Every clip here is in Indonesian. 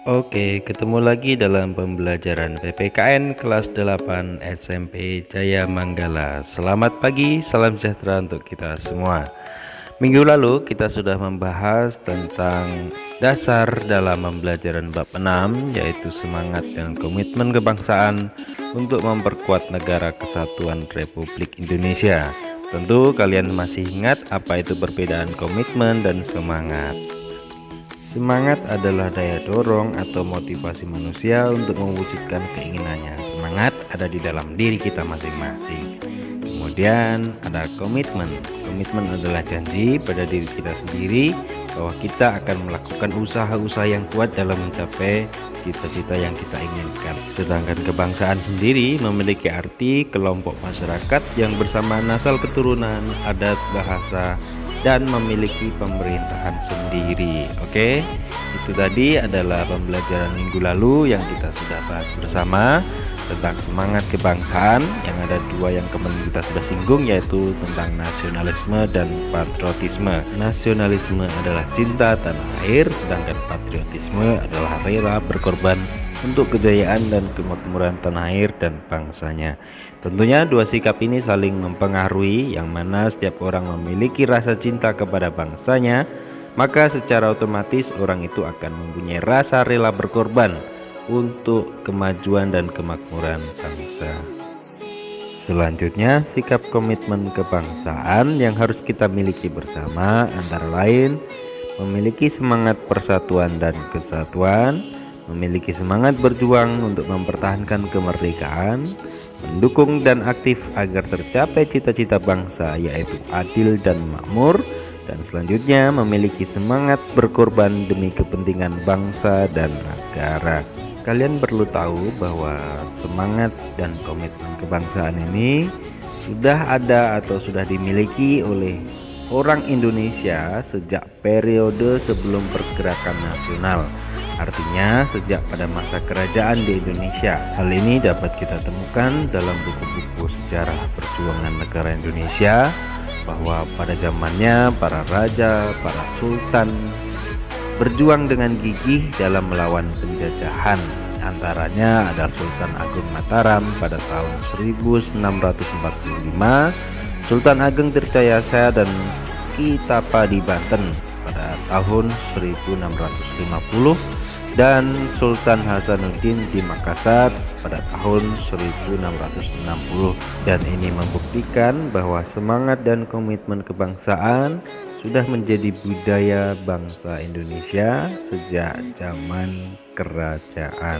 Oke, ketemu lagi dalam pembelajaran PPKN kelas 8 SMP Jaya Manggala. Selamat pagi, salam sejahtera untuk kita semua. Minggu lalu kita sudah membahas tentang dasar dalam pembelajaran bab 6, yaitu semangat dan komitmen kebangsaan untuk memperkuat negara kesatuan Republik Indonesia. Tentu kalian masih ingat apa itu perbedaan komitmen dan semangat. Semangat adalah daya dorong atau motivasi manusia untuk mewujudkan keinginannya. Semangat ada di dalam diri kita masing-masing. Kemudian ada komitmen. Komitmen adalah janji pada diri kita sendiri bahwa kita akan melakukan usaha-usaha yang kuat dalam mencapai cita-cita yang kita inginkan. Sedangkan kebangsaan sendiri memiliki arti kelompok masyarakat yang bersamaan asal keturunan, adat, bahasa, dan memiliki pemerintahan sendiri. Oke, itu tadi adalah pembelajaran minggu lalu yang kita sudah bahas bersama tentang semangat kebangsaan. Yang ada dua yang kemarin kita sudah singgung, yaitu tentang nasionalisme dan patriotisme. Nasionalisme adalah cinta tanah air, sedangkan patriotisme adalah rela berkorban untuk kejayaan dan kemakmuran tanah air dan bangsanya. Tentunya dua sikap ini saling mempengaruhi, yang mana setiap orang memiliki rasa cinta kepada bangsanya, maka secara otomatis orang itu akan mempunyai rasa rela berkorban untuk kemajuan dan kemakmuran bangsa. Selanjutnya, sikap komitmen kebangsaan yang harus kita miliki bersama antara lain memiliki semangat persatuan dan kesatuan, memiliki semangat berjuang untuk mempertahankan kemerdekaan, mendukung dan aktif agar tercapai cita-cita bangsa yaitu adil dan makmur, dan selanjutnya memiliki semangat berkorban demi kepentingan bangsa dan negara. Kalian perlu tahu bahwa semangat dan komitmen kebangsaan ini sudah ada atau sudah dimiliki oleh orang Indonesia sejak periode sebelum pergerakan nasional. Artinya sejak pada masa kerajaan di Indonesia. Hal ini dapat kita temukan dalam buku-buku sejarah perjuangan negara Indonesia, bahwa pada zamannya para raja, para sultan berjuang dengan gigih dalam melawan penjajahan. Antaranya adalah Sultan Agung Mataram pada tahun 1645, Sultan Ageng Tirtayasa dan Kitapadi Banten pada tahun 1650, dan Sultan Hasanuddin di Makassar pada tahun 1660. Dan ini membuktikan bahwa semangat dan komitmen kebangsaan sudah menjadi budaya bangsa Indonesia sejak zaman kerajaan.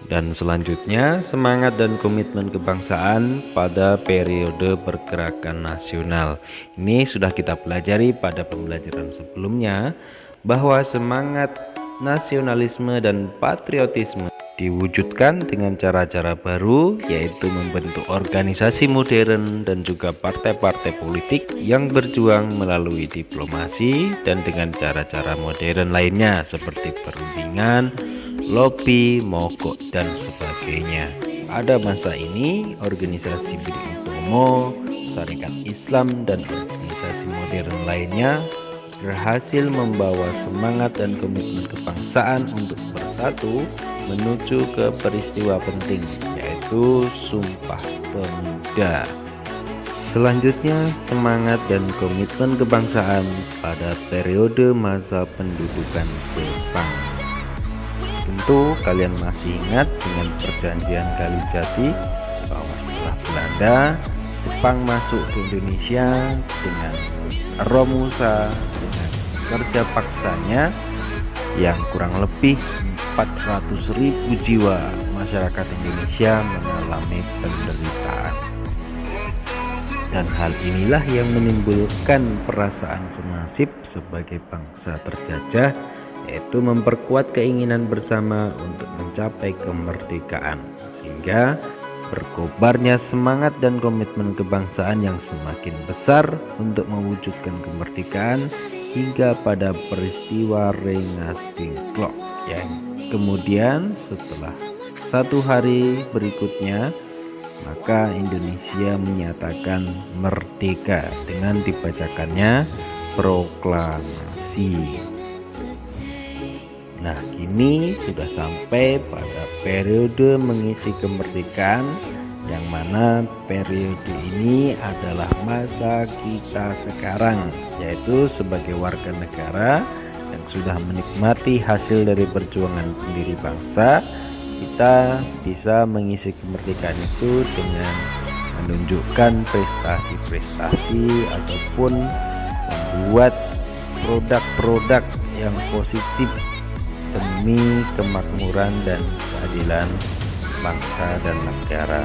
Dan selanjutnya, semangat dan komitmen kebangsaan pada periode pergerakan nasional. Ini sudah kita pelajari pada pembelajaran sebelumnya, bahwa semangat nasionalisme dan patriotisme diwujudkan dengan cara-cara baru, yaitu membentuk organisasi modern dan juga partai-partai politik yang berjuang melalui diplomasi dan dengan cara-cara modern lainnya seperti perundingan, lobby, mogok, dan sebagainya. Pada masa ini, organisasi Budi Utomo, Syarikat Islam, dan organisasi modern lainnya berhasil membawa semangat dan komitmen kebangsaan untuk bersatu menuju ke peristiwa penting, yaitu Sumpah Pemuda. Selanjutnya, semangat dan komitmen kebangsaan pada periode masa pendudukan Jepang. Tentu kalian masih ingat dengan perjanjian Kalijati bahwa setelah Belanda, Jepang masuk ke Indonesia dengan Romusa, dengan kerja paksanya yang kurang lebih 400.000 jiwa masyarakat Indonesia mengalami penderitaan. Dan hal inilah yang menimbulkan perasaan senasib sebagai bangsa terjajah, yaitu memperkuat keinginan bersama untuk mencapai kemerdekaan, sehingga berkobarnya semangat dan komitmen kebangsaan yang semakin besar untuk mewujudkan kemerdekaan hingga pada peristiwa Rengas Dengklok, yang kemudian setelah satu hari berikutnya maka Indonesia menyatakan merdeka dengan dibacakannya proklamasi. Nah, kini sudah sampai pada periode mengisi kemerdekaan, yang mana periode ini adalah masa kita sekarang, yaitu sebagai warga negara yang sudah menikmati hasil dari perjuangan pendiri bangsa. Kita bisa mengisi kemerdekaan itu dengan menunjukkan prestasi-prestasi ataupun membuat produk-produk yang positif demi kemakmuran dan keadilan bangsa dan negara.